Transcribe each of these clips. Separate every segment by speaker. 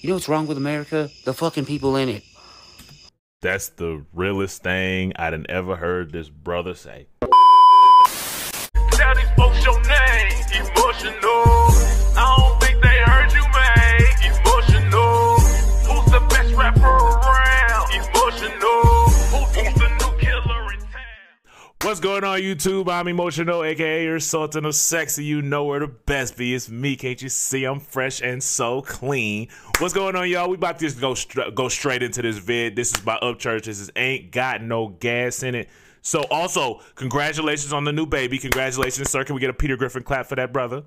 Speaker 1: You know what's wrong with America? The fucking people in it.
Speaker 2: That's the realest thing I'd ever heard this brother say.
Speaker 3: Tell these folks your name, emotional. I don't think they heard you, man. Emotional. Who's the best rapper around? Emotional. Who's the new killer in town?
Speaker 2: What's going on, YouTube? I'm Emotional, aka your Sultan of Sexy. You know where the best be. It's me. Can't you see I'm fresh and so clean? What's going on, y'all? We about to just go straight into this vid. This is by Upchurch. This is Ain't Got No Gas in It. So also, congratulations on the new baby. Congratulations, sir. Can we get a Peter Griffin clap for that brother?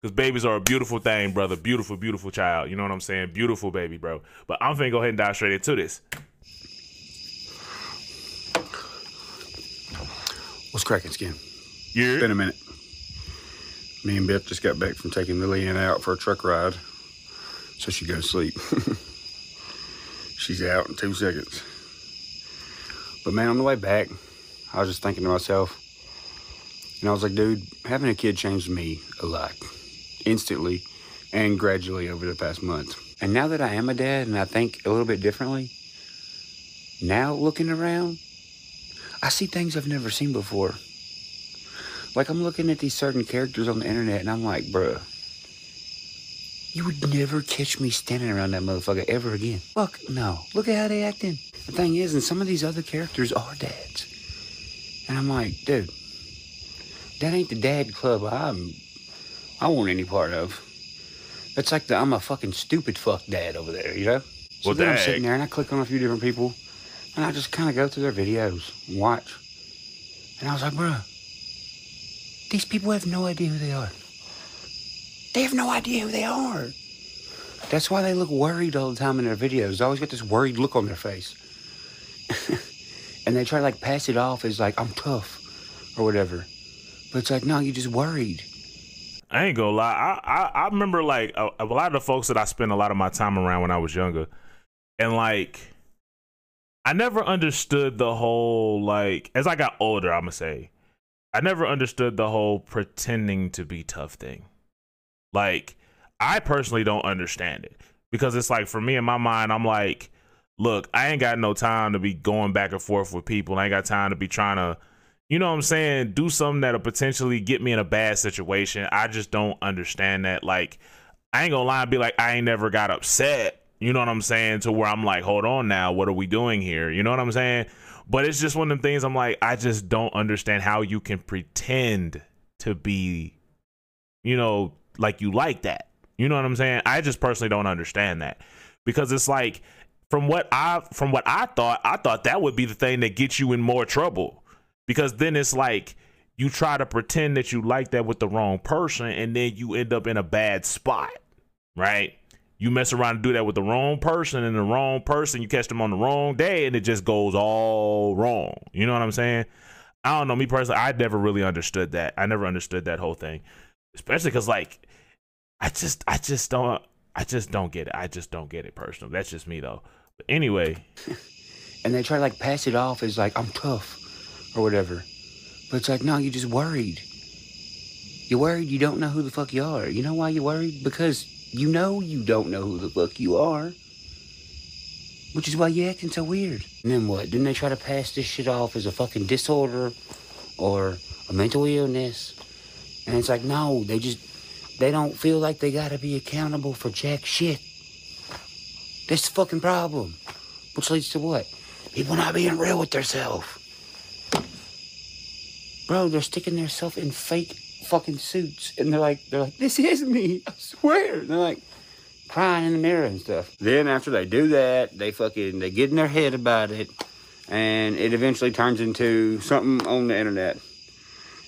Speaker 2: Because babies are a beautiful thing, brother. Beautiful, beautiful child. You know what I'm saying? Beautiful baby, bro. But I'm finna go ahead and dive straight into this.
Speaker 1: What's cracking, Skin?
Speaker 2: Yeah.
Speaker 1: It's been a minute. Me and Beth just got back from taking Lily Ann out for a truck ride, so she go to sleep. She's out in 2 seconds. But man, on the way back, I was just thinking to myself, and I was like, dude, having a kid changed me a lot. Instantly and gradually over the past month. And now that I am a dad and I think a little bit differently, now looking around, I see things I've never seen before. Like I'm looking at these certain characters on the internet and I'm like, bruh, you would never catch me standing around that motherfucker ever again. Fuck no. Look at how they acting. The thing is, and some of these other characters are dads. And I'm like, dude, that ain't the dad club I want any part of. It's like I'm a fucking stupid fuck dad over there, you know? So
Speaker 2: Well,
Speaker 1: then I'm
Speaker 2: dang.
Speaker 1: sitting there and I click on a few different people and I just kind of go through their videos and watch. And I was like, bro, these people have no idea who they are. They have no idea who they are. That's why they look worried all the time in their videos. They always got this worried look on their face. And they try to like pass it off as like, I'm tough or whatever. But it's like, no, you're just worried.
Speaker 2: I ain't gonna lie. I remember like a lot of the folks that I spent a lot of my time around when I was younger, and like I never understood the whole, like, as I got older, I'm gonna say, I never understood the whole pretending to be tough thing. Like, I personally don't understand it because it's like, for me in my mind, I'm like, look, I ain't got no time to be going back and forth with people. I ain't got time to be trying to, you know what I'm saying, do something that'll potentially get me in a bad situation. I just don't understand that. Like, I ain't gonna lie and be like, I ain't never got upset. You know what I'm saying? To where I'm like, hold on now, what are we doing here? You know what I'm saying? But it's just one of them things I'm like, I just don't understand how you can pretend to be, you know, like you like that. You know what I'm saying? I just personally don't understand that. Because it's like, from what I thought that would be the thing that gets you in more trouble. Because then it's like you try to pretend that you like that with the wrong person and then you end up in a bad spot, right? You mess around and do that with the wrong person and the wrong person, you catch them on the wrong day and it just goes all wrong. You know what I'm saying? I don't know, me personally, I never really understood that. I never understood that whole thing, especially because like, I just don't get it. I just don't get it personally. That's just me though. But anyway.
Speaker 1: And they try to like pass it off as like, I'm tough or whatever. But it's like, no, you're just worried. You're worried you don't know who the fuck you are. You know why you're worried? Because you know you don't know who the fuck you are. Which is why you're acting so weird. And then what? Then they try to pass this shit off as a fucking disorder or a mental illness. And it's like, no, they don't feel like they gotta be accountable for jack shit. That's the fucking problem. Which leads to what? People not being real with themselves. Bro, they're sticking themselves in fake fucking suits. And they're like, this is me, I swear. And they're like crying in the mirror and stuff. Then after they do that, they get in their head about it. And it eventually turns into something on the internet.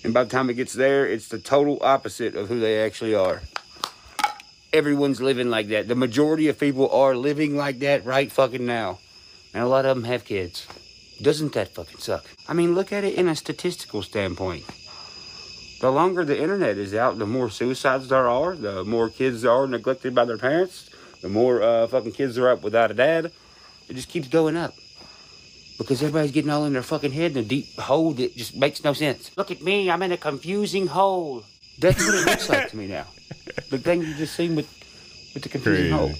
Speaker 1: And by the time it gets there, it's the total opposite of who they actually are. Everyone's living like that. The majority of people are living like that right fucking now. And a lot of them have kids. Doesn't that fucking suck? I mean, look at it in a statistical standpoint. The longer the internet is out, the more suicides there are, the more kids are neglected by their parents, the more fucking kids are up without a dad. It just keeps going up. Because everybody's getting all in their fucking head in a deep hole that just makes no sense. Look at me, I'm in a confusing hole. That's what it looks like to me now. The thing you just seen with the confusing hole.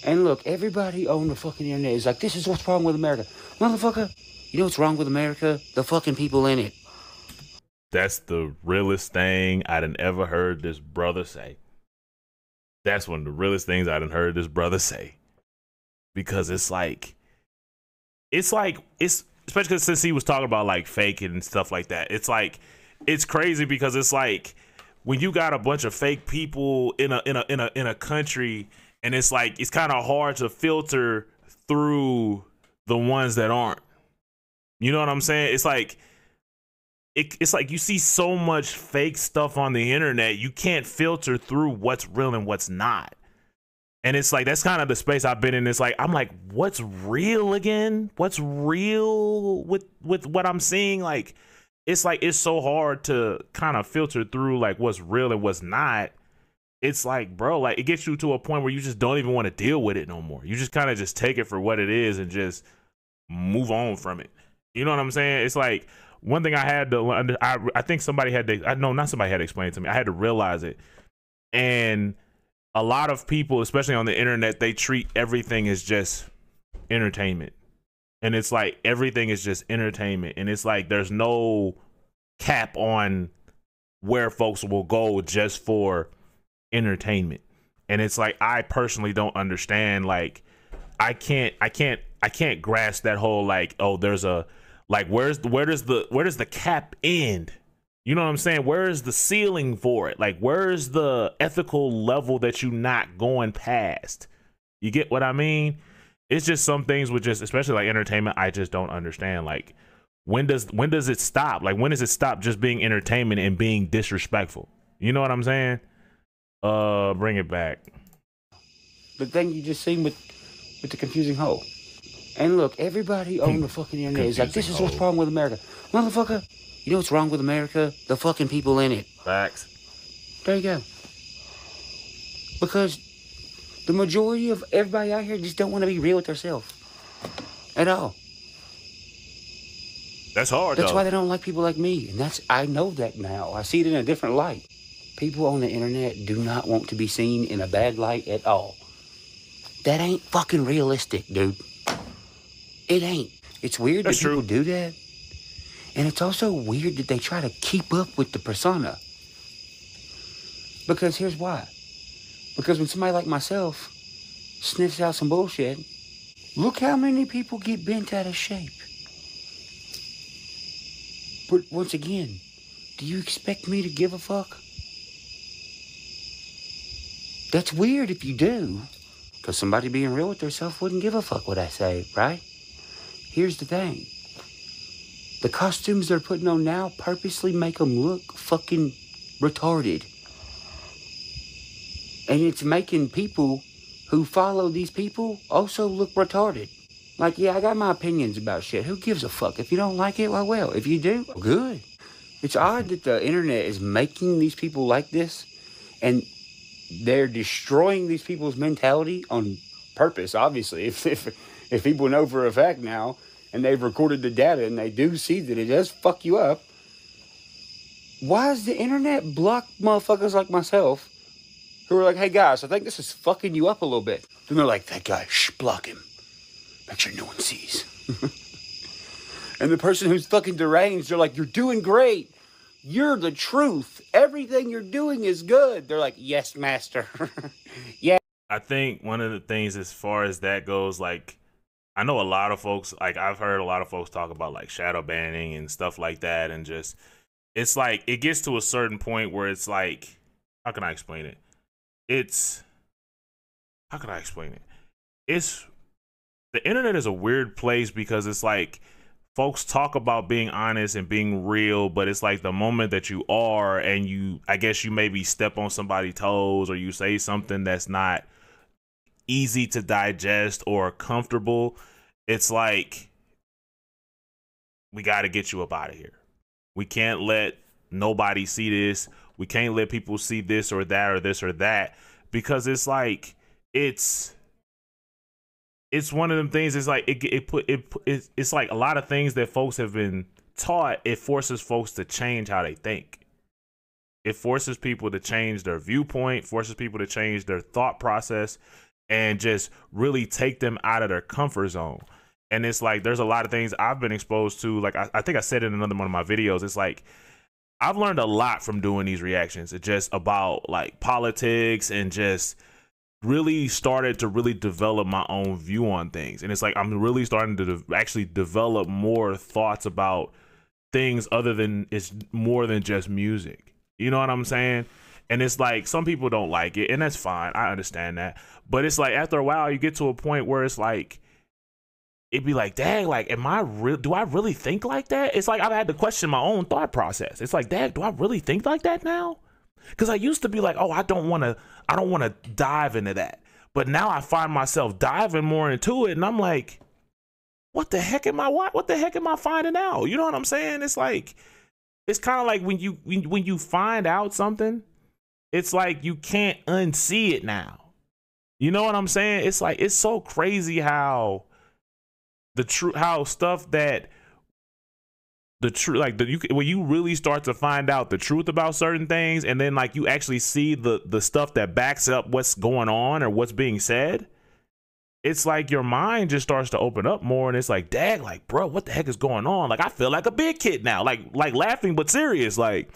Speaker 1: And look, everybody on the fucking internet is like, this is what's wrong with America. Motherfucker, you know what's wrong with America? The fucking people in it.
Speaker 2: That's the realest thing I done ever heard this brother say. That's one of the realest things I done heard this brother say. Because it's especially since he was talking about like faking and stuff like that. It's crazy because it's like when you got a bunch of fake people in a country, and it's like it's kind of hard to filter through the ones that aren't. You know what I'm saying? It's like you see so much fake stuff on the internet, you can't filter through what's real and what's not. And it's like that's kind of the space I've been in. It's like I'm like, what's real again? What's real with what I'm seeing? Like it's so hard to kind of filter through like what's real and what's not. It's like, bro, like it gets you to a point where you just don't even want to deal with it no more. You just kind of just take it for what it is and just move on from it. You know what I'm saying? It's like one thing I had to, I think somebody had to, not somebody had to explain it to me. I had to realize it. And a lot of people, especially on the internet, they treat everything as just entertainment. And it's like everything is just entertainment. And it's like there's no cap on where folks will go just for entertainment. And it's like I personally don't understand. Like I can't grasp that whole like, oh, there's a like where does the cap end? You know what I'm saying? Where is the ceiling for it? Like, where's the ethical level that you're not going past? You get what I mean? It's just some things with just, especially like entertainment, I just don't understand. Like, when does it stop? Like, when does it stop just being entertainment and being disrespectful? You know what I'm saying? Bring it back. The thing you just seen with the confusing hole. And look, everybody on the fucking internet is like, this is what's wrong with America. Motherfucker, you know what's wrong with America? The fucking people in it. Facts.
Speaker 1: There you go. Because the majority of everybody out here just don't want to be real with themselves. At all.
Speaker 2: That's hard,
Speaker 1: That's
Speaker 2: though.
Speaker 1: why they don't like people like me. And I know that now. I see it in a different light. People on the internet do not want to be seen in a bad light at all. That ain't fucking realistic, dude. It ain't. It's weird that people do that. And it's also weird that they try to keep up with the persona. Because here's why. Because when somebody like myself sniffs out some bullshit, look how many people get bent out of shape. But once again, do you expect me to give a fuck? That's weird if you do. Because somebody being real with themselves wouldn't give a fuck what I say, right? Here's the thing. The costumes they're putting on now purposely make them look fucking retarded. And it's making people who follow these people also look retarded. Like, yeah, I got my opinions about shit. Who gives a fuck? If you don't like it, well. If you do, good. It's odd that the internet is making these people like this, and they're destroying these people's mentality on purpose, obviously. If people know for a fact now, and they've recorded the data, and they do see that it does fuck you up, why does the internet block motherfuckers like myself who are like, hey guys, I think this is fucking you up a little bit? Then they're like, that guy, block him. Make sure no one sees. And the person who's fucking deranged, they're like, you're doing great. You're the truth. Everything you're doing is good. They're like, yes, master. Yeah.
Speaker 2: I think one of the things as far as that goes, like, I know a lot of folks, like I've heard a lot of folks talk about like shadow banning and stuff like that. And just, it's like, it gets to a certain point where it's like, how can I explain it? The internet is a weird place because it's like, folks talk about being honest and being real, but it's like the moment that you are and I guess you maybe step on somebody's toes or you say something that's not easy to digest or comfortable, it's like, we got to get you up out of here. We can't let nobody see this. We can't let people see this or that or this or that, because it's like, it's it's one of them things. It's like it's like a lot of things that folks have been taught. It forces folks to change how they think. It forces people to change their viewpoint, forces people to change their thought process, and just really take them out of their comfort zone. And it's like there's a lot of things I've been exposed to. Like I think I said in another one of my videos, it's like I've learned a lot from doing these reactions. It's just about like politics, and just really started to really develop my own view on things. And it's like I'm really starting to actually develop more thoughts about things other than it's more than just music. You know what I'm saying? And it's like some people don't like it, and that's fine. I understand that. But it's like after a while, you get to a point where it's like it'd be like, dang, like, do I really think like that? It's like I've had to question my own thought process. It's like, dang, do I really think like that now? Because I used to be like, oh, I don't want to dive into that. But now I find myself diving more into it, and I'm like, what the heck am I finding out? You know what I'm saying? It's like, it's kind of like when you find out something, it's like you can't unsee it now. You know what I'm saying? It's like, it's so crazy how when you really start to find out the truth about certain things, and then like you actually see the stuff that backs up what's going on or what's being said, it's like your mind just starts to open up more, and it's like, dang, like, bro, what the heck is going on? Like, I feel like a big kid now, like laughing but serious. Like,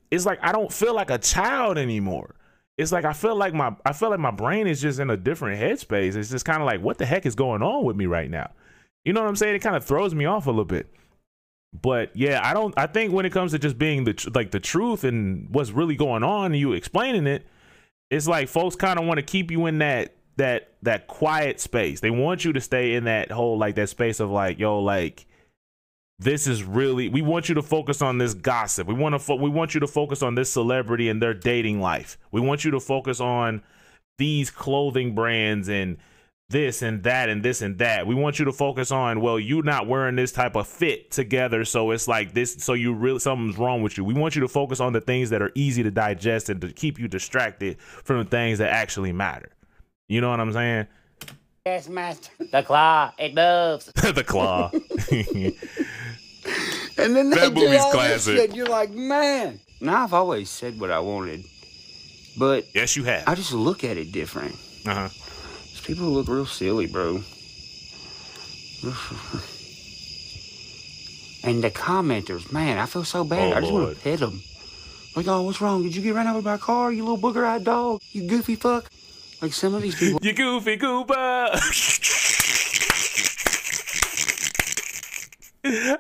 Speaker 2: it's like I don't feel like a child anymore. It's like I feel like my brain is just in a different headspace. It's just kind of like, what the heck is going on with me right now? You know what I'm saying? It kind of throws me off a little bit. But yeah, I think when it comes to just being the truth and what's really going on, and you explaining it, it's like folks kind of want to keep you in that quiet space. They want you to stay in that whole, like, that space of like, yo, like, this is really, we want you to focus on this gossip. We want you to focus on this celebrity and their dating life. We want you to focus on these clothing brands and this and that and this and that. We want you to focus on, well, you not wearing this type of fit together, so it's like this, so you really, something's wrong with you. We want you to focus on the things that are easy to digest and to keep you distracted from the things that actually matter. You know what I'm saying?
Speaker 4: Yes, master. The claw, it moves.
Speaker 2: The claw.
Speaker 4: And then
Speaker 2: that movie's classic.
Speaker 4: Shit, you're like, man. Now, I've always said what I wanted, but
Speaker 2: yes, you have.
Speaker 4: I just look at it different.
Speaker 2: Uh-huh.
Speaker 4: People look real silly, bro. And the commenters, man, I feel so bad. I just want to pet them. Like, oh, what's wrong? Did you get run over by a car, you little booger-eyed dog? You goofy fuck? Like, some of these people...
Speaker 2: You goofy goober!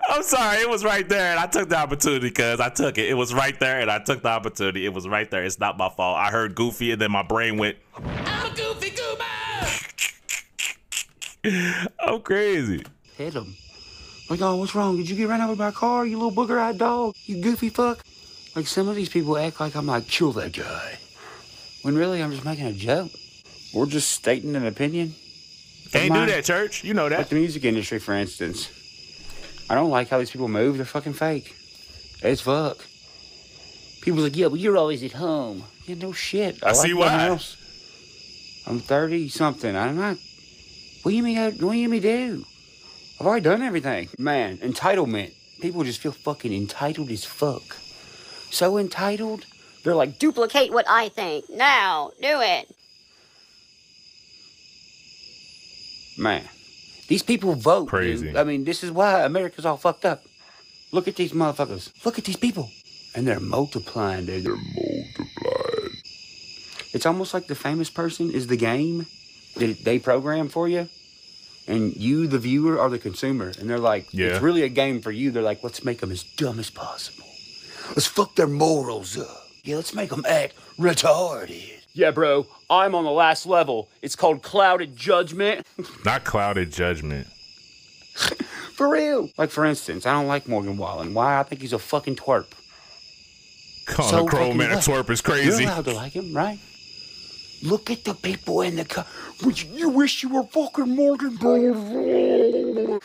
Speaker 2: I'm sorry, it was right there, and I took the opportunity, because I took it. It was right there, and I took the opportunity. It was right there. It's not my fault. I heard goofy, and then my brain went, I'm a goofy goober! I'm crazy.
Speaker 4: Hit him. Like, oh, what's wrong? Did you get run over by a car, you little booger-eyed dog? You goofy fuck? Like, some of these people act like I'm like, kill that guy. When really, I'm just making a joke. Or just stating an opinion.
Speaker 2: Can't do that, church. You know that.
Speaker 4: Like the music industry, for instance. I don't like how these people move. They're fucking fake. As fuck. People's like, yeah, but you're always at home. Yeah, no shit.
Speaker 2: I see why.
Speaker 4: Else. I'm 30-something. I'm not... What do you mean do? I've already done everything. Man, entitlement. People just feel fucking entitled as fuck. So entitled, they're like,
Speaker 5: duplicate what I think. Now, do it.
Speaker 4: Man, these people vote.
Speaker 2: Crazy.
Speaker 4: Dude. I mean, this is why America's all fucked up. Look at these motherfuckers. Look at these people. And they're multiplying, dude. They're multiplying. It's almost like the famous person is the game that they program for you. And you, the viewer, are the consumer. And they're like, it's really a game for you. They're like, let's make them as dumb as possible. Let's fuck their morals up. Yeah, let's make them act retarded. Yeah, bro, I'm on the last level. It's called clouded judgment.
Speaker 2: Not clouded judgment.
Speaker 4: For real. Like, for instance, I don't like Morgan Wallen. Why? I think he's a fucking twerp.
Speaker 2: Calling a grown man a twerp is crazy.
Speaker 4: You're allowed to like him, right? Look at the people in the car. You wish you were fucking Morgan, bro.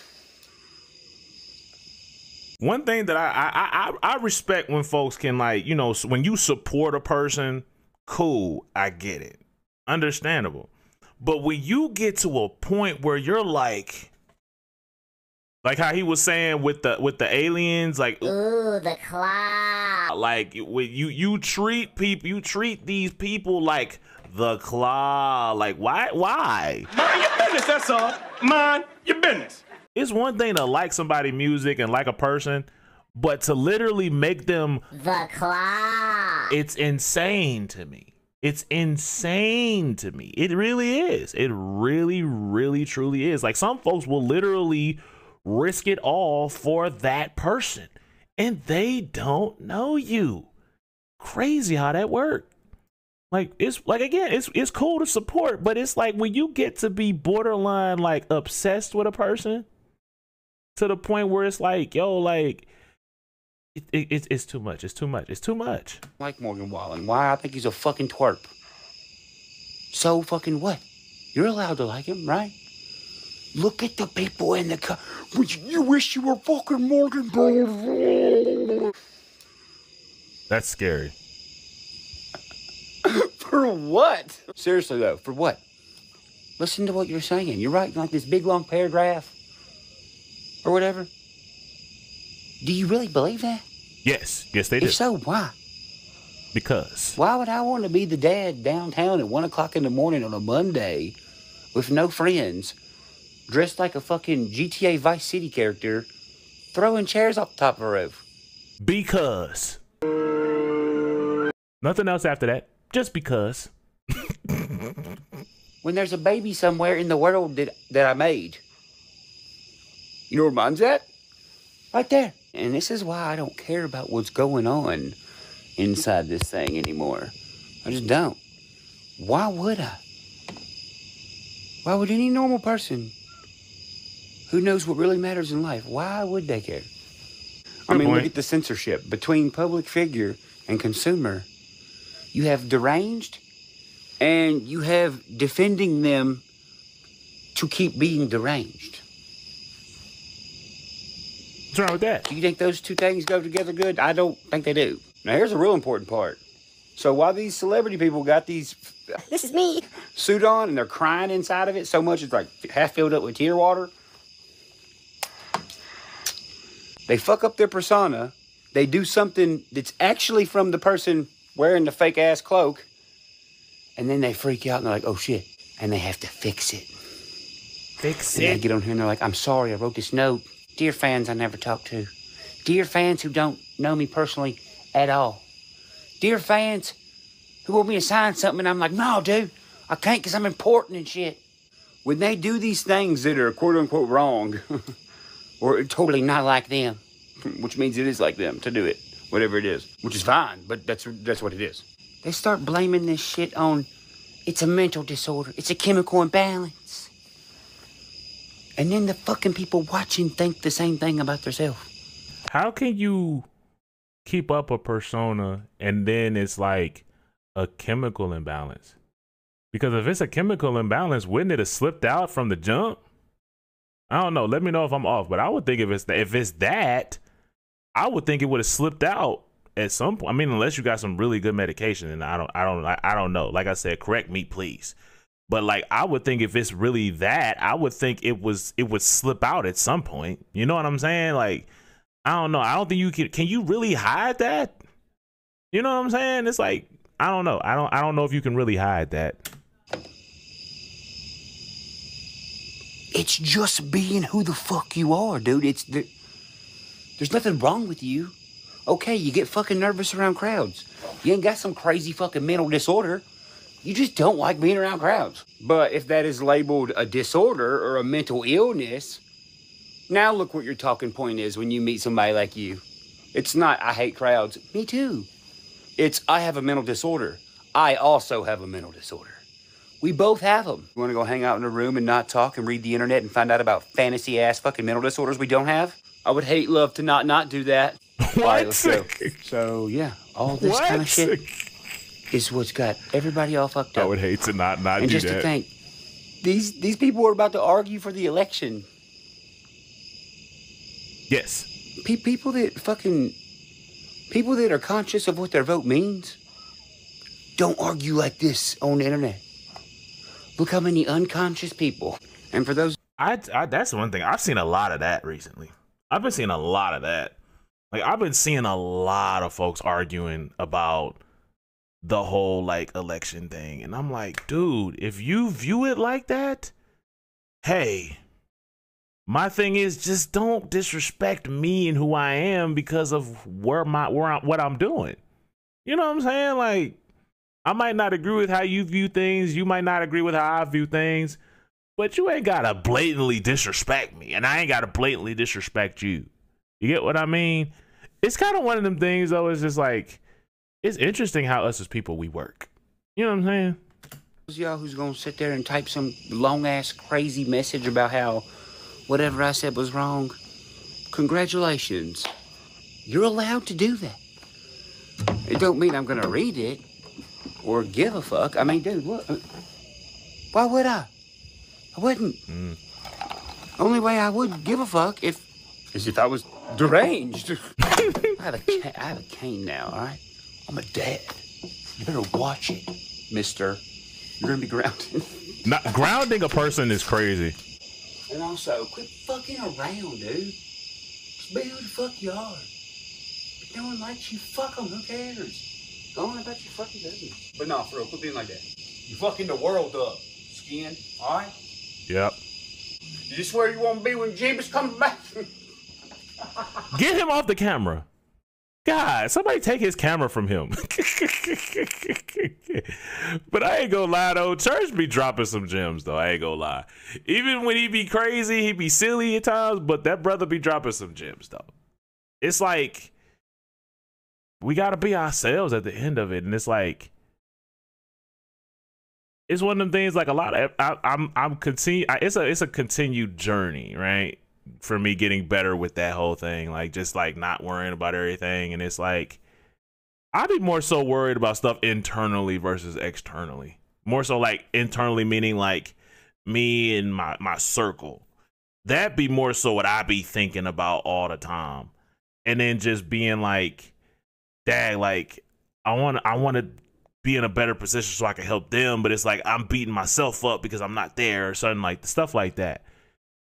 Speaker 2: One thing that I respect when folks can, like, you know, when you support a person, cool, I get it. Understandable. But when you get to a point where you're like how he was saying with the aliens, like,
Speaker 5: Ooh, the claw.
Speaker 2: like when you treat these people like the claw. Like, why?
Speaker 3: Mind your business, that's all. Mind your business.
Speaker 2: It's one thing to like somebody's music and like a person, but to literally make them
Speaker 5: The claw.
Speaker 2: it's insane to me. It's insane to me. It really is. It really, really, truly is. Like, some folks will literally risk it all for that person, and they don't know you. Crazy how that works. Like, it's like, again, it's cool to support, but it's like when you get to be borderline like obsessed with a person to the point where it's like, yo, like, it's too much. It's too much. It's too much.
Speaker 4: Like Morgan Wallen. Why? I think he's a fucking twerp. So fucking what? You're allowed to like him, right? Look at the people in the car. You wish you were fucking Morgan, bro.
Speaker 2: That's scary.
Speaker 4: For what? Seriously though, for what? Listen to what you're saying. You're writing like this big long paragraph or whatever. Do you really believe that?
Speaker 2: Yes, they do.
Speaker 4: If so, why?
Speaker 2: Because
Speaker 4: Why would I want to be the dad downtown at 1 o'clock in the morning on a Monday with no friends, dressed like a fucking GTA Vice City character, throwing chairs off the top of a roof?
Speaker 2: Because. Nothing else after that. Just because.
Speaker 4: When there's a baby somewhere in the world that I made. You know where mine's at? Right there. And this is why I don't care about what's going on inside this thing anymore. I just don't. Why would I? Why would any normal person who knows what really matters in life, why would they care? I mean, look at the censorship. Between public figure and consumer, you have deranged and you have defending them to keep being deranged.
Speaker 2: What's wrong with that?
Speaker 4: Do you think those two things go together good? I don't think they do. Now, here's a real important part. So while these celebrity people got these
Speaker 5: This is me.
Speaker 4: suit on and they're crying inside of it so much it's like half filled up with tear water, they fuck up their persona. They do something that's actually from the person wearing the fake ass cloak, and then they freak out and they're like, oh shit, and they have to fix it. And they get on here and they're like, I'm sorry, I wrote this note. Dear fans I never talked to. Dear fans who don't know me personally at all. Dear fans who want me to sign something and I'm like, no, dude, I can't because I'm important and shit. When they do these things that are quote unquote wrong, or totally not like them, which means it is like them to do it, whatever it is, which is fine, but that's what it is. They start blaming this shit on, it's a mental disorder, it's a chemical imbalance. And then the fucking people watching think the same thing about themselves.
Speaker 2: How can you keep up a persona and then it's like a chemical imbalance? Because if it's a chemical imbalance, wouldn't it have slipped out from the jump? I don't know. Let me know if I'm off, but I would think if it's that, I would think it would have slipped out at some point. I mean, unless you got some really good medication, and I don't know. Like I said, correct me, please. But like, I would think if it's really that, I would think it would slip out at some point. You know what I'm saying? Like, I don't know. I don't think you can you really hide that? You know what I'm saying? It's like, I don't know. I don't know if you can really hide that.
Speaker 4: It's just being who the fuck you are, dude. There's nothing wrong with you. Okay, you get fucking nervous around crowds. You ain't got some crazy fucking mental disorder. You just don't like being around crowds. But if that is labeled a disorder or a mental illness, now look what your talking point is when you meet somebody like you. It's not, I hate crowds. Me too. It's, I have a mental disorder. I also have a mental disorder. We both have them. You want to go hang out in a room and not talk and read the internet and find out about fantasy-ass fucking mental disorders we don't have? I would hate love to not do that.
Speaker 2: What?
Speaker 4: All right, let's go. So, yeah, all this kind of shit is what's got everybody all fucked up.
Speaker 2: I would hate to not
Speaker 4: and
Speaker 2: do
Speaker 4: just
Speaker 2: that.
Speaker 4: to think, these people are about to argue for the election.
Speaker 2: Yes.
Speaker 4: People that are conscious of what their vote means don't argue like this on the internet. Look how many unconscious people. And for those,
Speaker 2: that's one thing. I've seen a lot of that recently. I've been seeing a lot of that. Like, I've been seeing a lot of folks arguing about the whole, like, election thing. And I'm like, dude, if you view it like that, hey, my thing is just don't disrespect me and who I am because of what I'm doing. You know what I'm saying? Like, I might not agree with how you view things. You might not agree with how I view things. But you ain't got to blatantly disrespect me. And I ain't got to blatantly disrespect you. You get what I mean? It's kind of one of them things, though. It's just like, it's interesting how us as people, we work. You know what I'm saying?
Speaker 4: y'all who's going to sit there and type some long-ass crazy message about how whatever I said was wrong, congratulations. You're allowed to do that. It don't mean I'm going to read it or give a fuck. I mean, dude, what? Why would I? I wouldn't. Only way I would give a fuck is if I was deranged. I have a cane now, all right? I'm a dad. You better watch it, mister. You're gonna be grounded.
Speaker 2: Grounding a person is crazy.
Speaker 4: And also, quit fucking around, dude. Just be who the fuck you are. If no one likes you, fuck them. Who cares? Go on about your fucking business. But no, for real, quit being like that. You fucking the world up, skin, all right?
Speaker 2: Yep.
Speaker 4: You just where you want to be when Jim is coming back.
Speaker 2: Get him off the camera. God, somebody take his camera from him. But I ain't gonna lie, though. Church be dropping some gems, though. I ain't gonna lie. Even when he be crazy, he be silly at times, but that brother be dropping some gems, though. It's like, we gotta be ourselves at the end of it. And it's like, it's one of them things, like a lot of, it's a continued journey, right? For me getting better with that whole thing, like just like not worrying about everything. And it's like, I'd be more so worried about stuff internally versus externally. More so like internally, meaning like me and my circle. That'd be more so what I be thinking about all the time. And then just being like, dang, like I want to be in a better position so I can help them, but it's like I'm beating myself up because I'm not there or something, like stuff like that.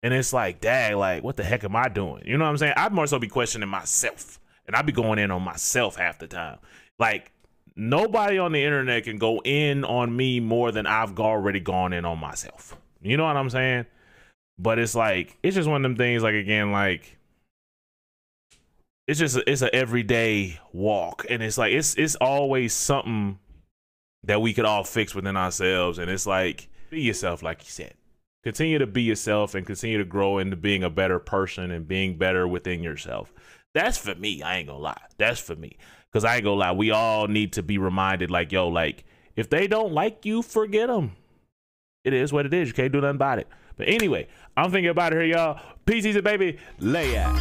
Speaker 2: And it's like, dang, like what the heck am I doing? You know what I'm saying? I'd more so be questioning myself, and I'd be going in on myself half the time. Like nobody on the internet can go in on me more than I've already gone in on myself. You know what I'm saying? But it's like, it's just one of them things, like, again, like, it's an everyday walk. And it's like, it's always something that we could all fix within ourselves. And it's like, be yourself, like you said. Continue to be yourself and continue to grow into being a better person and being better within yourself. That's for me. I ain't gonna lie. That's for me. Because I ain't gonna lie. We all need to be reminded, like, yo, like, if they don't like you, forget them. It is what it is. You can't do nothing about it. But anyway, I'm thinking about it here, y'all. Peace, easy, baby. Lay out.